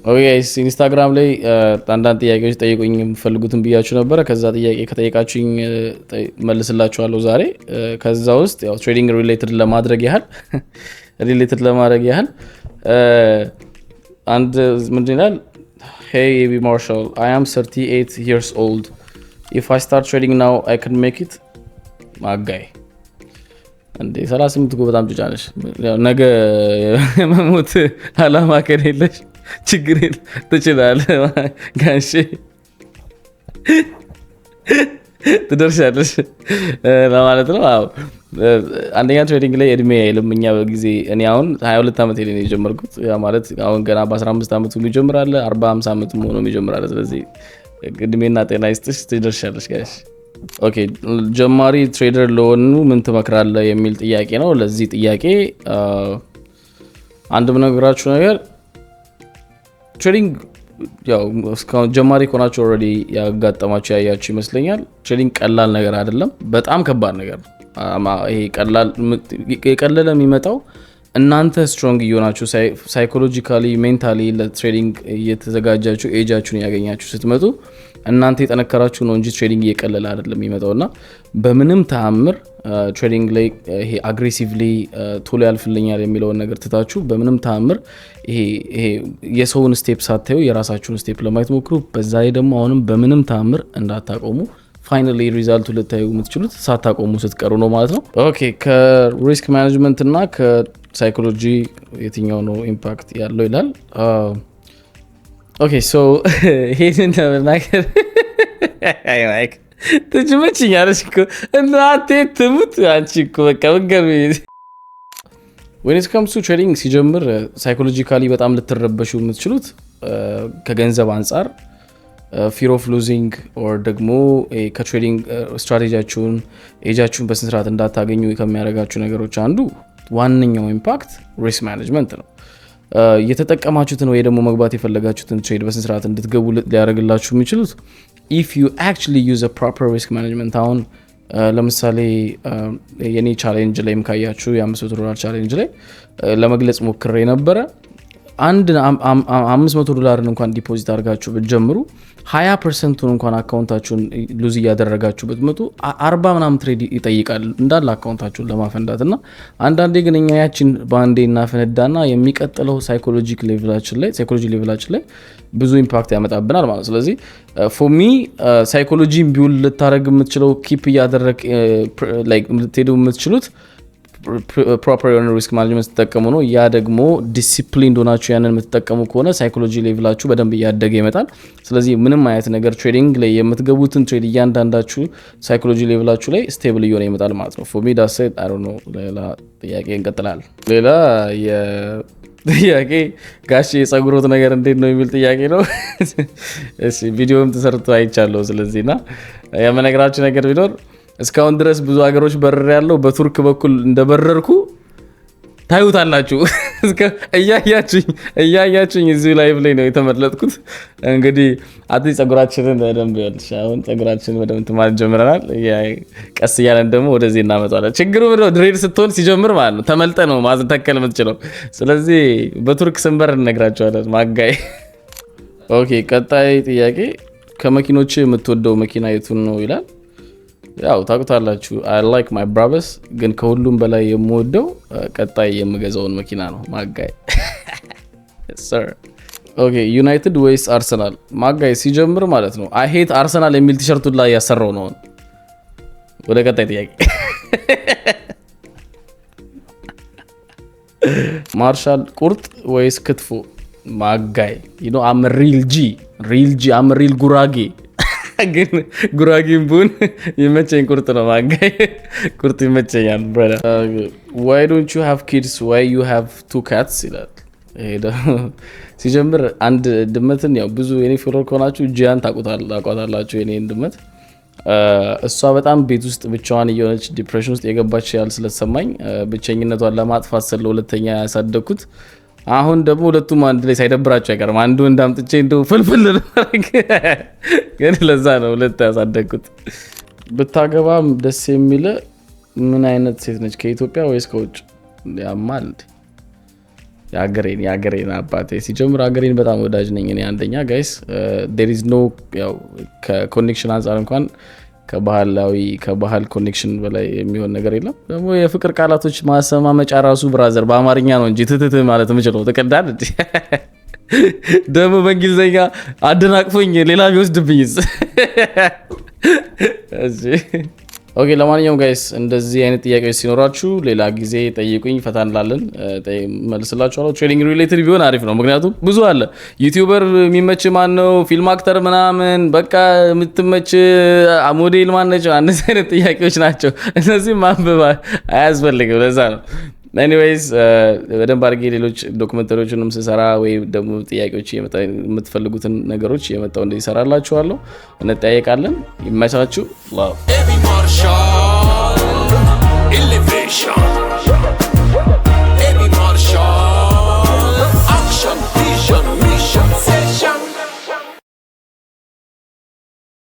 ኦኬ ጋይስ ኢንስታግራም ላይ አንዳንድ ጥያቄዎች ጠይቁኝ የምፈልጉትን ብያችሁ ነበር። ከዛ ጥያቄ ከጠየቃችሁኝ መልስላችኋለሁ ዛሬ። ከዛ ውስጥ ያው ትሬዲንግ ሪሌትድ ለማድረግ ያህል አንድ ምንድን ይላል? Hey AB Marshall, I am 38 years old. If I start trading now, I can make it. ማጋይ እንዴ 38 እኮ በጣም ጭጫነሽ። ነገ የመሞት አላማ ከሌለሽ ችግር ትችላለህ ጋሼ ትደርሻለሽ ለማለት ነው። አዎ አንደኛ ትሬዲንግ ላይ እድሜ አይልም። እኛ በጊዜ እኔ አሁን 22 ዓመት ላይ ነው የጀመርኩት። ያ ማለት አሁን ገና በ15 ዓመቱ ይጀምራል፣ 40 50 ዓመቱ ሆኖ ይጀምራል። ስለዚህ እድሜና ጤና ይስጥሽ ትደርሻለሽ ጋሼ። ኦኬ ጀማሪ ትሬደር ለሆኑ ምን ትመክራለህ የሚል ጥያቄ ነው። ለዚህ ጥያቄ አንድ ምነግራችሁ ነገር ትሬዲንግ ያው እስካሁን ጀማሪ ከሆናችሁ ኦልሬዲ ያጋጠማችሁ ያያችሁ ይመስለኛል። ትሬዲንግ ቀላል ነገር አይደለም፣ በጣም ከባድ ነገር ነው። ይሄ የቀለለ የሚመጣው እናንተ ስትሮንግ እየሆናችሁ ሳይኮሎጂካሊ ሜንታሊ ለትሬዲንግ እየተዘጋጃችሁ ኤጃችሁን ያገኛችሁ ስትመጡ እናንተ የጠነከራችሁ ነው እንጂ ትሬዲንግ እየቀለለ አይደለም የሚመጣውና በምንም ተአምር ትሬዲንግ ላይ ይሄ አግሬሲቭሊ ቶሎ ያልፍልኛል የሚለውን ነገር ትታችሁ በምንም ተአምር ይሄ የሰውን ስቴፕ ሳታዩ የራሳችሁን ስቴፕ ለማየት ሞክሩ። በዛ ላይ ደግሞ አሁንም በምንም ተአምር እንዳታቆሙ። ፋይናሊ ሪዛልቱ ልታዩ የምትችሉት ሳታቆሙ ስትቀሩ ነው ማለት ነው። ኦኬ ከሪስክ ማኔጅመንት እና ከሳይኮሎጂ የትኛው ነው ኢምፓክት ያለው ይላል። ኦኬ ሶ ይሄንን ለመናገር አይ ማይክ ትጅመችኛለሽ እኮ እናቴ ትሙት አንቺ እኮ በቃ ወገር when it comes to trading ሲጀምር ሳይኮሎጂካሊ በጣም ልትረበሹ የምትችሉት ከገንዘብ አንፃር fear of losing or ደግሞ ከትሬዲንግ ስትራቴጂያችሁን ኤጃችሁን በስነ ስርዓት እንዳታገኙ ከሚያደርጋችሁ ነገሮች አንዱ ዋነኛው ኢምፓክት ሪስክ ማኔጅመንት ነው። የተጠቀማችሁትን ወይ ደግሞ መግባት የፈለጋችሁትን ትሬድ በስነ ስርዓት እንድትገቡ ሊያደርግላችሁ የሚችሉት if you actually use a proper risk management። አሁን ለምሳሌ የኔ ቻሌንጅ ላይም ካያችሁ $500 ቻሌንጅ ላይ ለመግለጽ ሞክሬ ነበረ። አንድ $500 እንኳን ዲፖዚት አድርጋችሁ ብትጀምሩ 20% እንኳን አካውንታችሁን ሉዝ እያደረጋችሁ ብትመጡ 40 ምናምን ትሬድ ይጠይቃል እንዳለ አካውንታችሁን ለማፈንዳት እና አንዳንዴ ግን እኛ ያችን ባንዴ እናፈነዳና የሚቀጥለው ሳይኮሎጂ ሌቭላችን ላይ ብዙ ኢምፓክት ያመጣብናል ማለት። ስለዚህ ፎር ሚ ሳይኮሎጂን ቢውል ልታደርግ የምትችለው ኪፕ እያደረግ ላይክ ልትሄዱ የምትችሉት ፕሮፐር የሆነ ሪስክ ማኔጅመንት ተጠቀሙ ነው። ያ ደግሞ ዲሲፕሊን ሆናችሁ ያንን የምትጠቀሙ ከሆነ ሳይኮሎጂ ሌቭላችሁ በደንብ እያደገ ይመጣል። ስለዚህ ምንም አይነት ነገር ትሬዲንግ ላይ የምትገቡትን ትሬድ እያንዳንዳችሁ ሳይኮሎጂ ሌቭላችሁ ላይ ስቴብል እየሆነ ይመጣል ማለት ነው። ፎር ሚ ዳትስ ኢት። አይ ዶንት ኖ ሌላ ጥያቄ እንቀጥላለን። ሌላ ጥያቄ ጋሼ የጸጉሮት ነገር እንዴት ነው የሚል ጥያቄ ነው። እሺ ቪዲዮም ተሰርቶ አይቻለሁ። ስለዚህና የመነግራችሁ ነገር ቢኖር እስካሁን ድረስ ብዙ ሀገሮች በረር ያለው በቱርክ በኩል እንደበረርኩ ታዩታላችሁ። እያያችሁኝ እዚሁ ላይቭ ላይ ነው የተመለጥኩት። እንግዲህ አጥይ ጸጉራችንን በደንብ ያልሽ አሁን ጸጉራችንን በደንብ ማለት ጀምረናል። ቀስ እያለን ደግሞ ወደዚህ እናመጣለን። ችግሩ ምንድነው? ድሬድ ስትሆን ሲጀምር ማለት ነው ተመልጠ ነው ማስተካከል የምትችለው። ስለዚህ በቱርክ ስንበር እንነግራቸዋለን። ማጋይ ኦኬ። ቀጣይ ጥያቄ ከመኪኖች የምትወደው መኪና የቱን ነው ይላል። ያው ታውቁታላችሁ I like my Brabus፣ ግን ከሁሉም በላይ የምወደው ቀጣይ የምገዛውን መኪና ነው ማጋይ። yes sir። ኦኬ ዩናይትድ ወይስ አርሰናል? ማጋይ ሲጀምር ማለት ነው I hate አርሰናል የሚል ቲሸርቱ ላይ ያሰራው ነው። ወደ ቀጣይ ጥያቄ ማርሻል ቁርጥ ወይስ ክትፎ? ማጋይ you know I'm a real G I'm a real ጉራጌ ግን ጉራጌም ቡን ይመቸኝ ቁርጥ ነው ማጋይ። ቁርጥ ይመቸኛል brother። why don't you have kids why you have two cats ይላል። ሲጀምር አንድ ድመትን ያው ብዙ የኔ ፎሎወር ከሆናችሁ ጂያን ታውቁታላችሁ የኔን ድመት። እሷ በጣም ቤት ውስጥ ብቻዋን እየሆነች ዲፕሬሽን ውስጥ የገባች ያል ስለተሰማኝ ብቸኝነቷን ለማጥፋት ስለሁለተኛ ያሳደኩት። አሁን ደግሞ ሁለቱም አንድ ላይ ሳይደብራቸው አይቀርም አንዱ እንዳምጥቼ እንደው ፍልፍል ግን ለዛ ነው ሁለት ያሳደግኩት። ብታገባም ደስ የሚል ምን አይነት ሴት ነች? ከኢትዮጵያ ወይስ ከውጭ? ያማል የአገሬን አባቴ ሲጀምር አገሬን በጣም ወዳጅ ነኝ እኔ አንደኛ ጋይስ there is no ያው ከኮኔክሽን አንፃር እንኳን ከባህል ኮኔክሽን በላይ የሚሆን ነገር የለም ደግሞ የፍቅር ቃላቶች ማሰማመጫ ራሱ ብራዘር በአማርኛ ነው እንጂ ትትት ማለት የምችለው ተቀዳል እንዴ ደግሞ በእንግሊዘኛ አደናቅፎኝ ሌላ ቢወስድብኝስ እዚህ ኦኬ ለማንኛውም ጋይስ እንደዚህ አይነት ጥያቄዎች ሲኖራችሁ ሌላ ጊዜ ጠይቁኝ ፈታ እንላለን መልስላችኋለሁ ትሬዲንግ ሪሌትድ ቢሆን አሪፍ ነው ምክንያቱም ብዙ አለ ዩቲዩበር የሚመች ማን ነው ፊልም አክተር ምናምን በቃ የምትመች ሞዴል ማን ነች እንደዚህ አይነት ጥያቄዎች ናቸው እነዚህ ማንበብ አያስፈልግም ለዛ ነው ኤኒዌይስ በደንብ አድርጌ ሌሎች ዶክመንተሪዎችንም ስሰራ ወይ ደግሞ ጥያቄዎች የምትፈልጉትን ነገሮች የመጣው እንደዚህ ሰራላችኋለሁ እንጠያየቃለን ይመቻችሁ love Elevation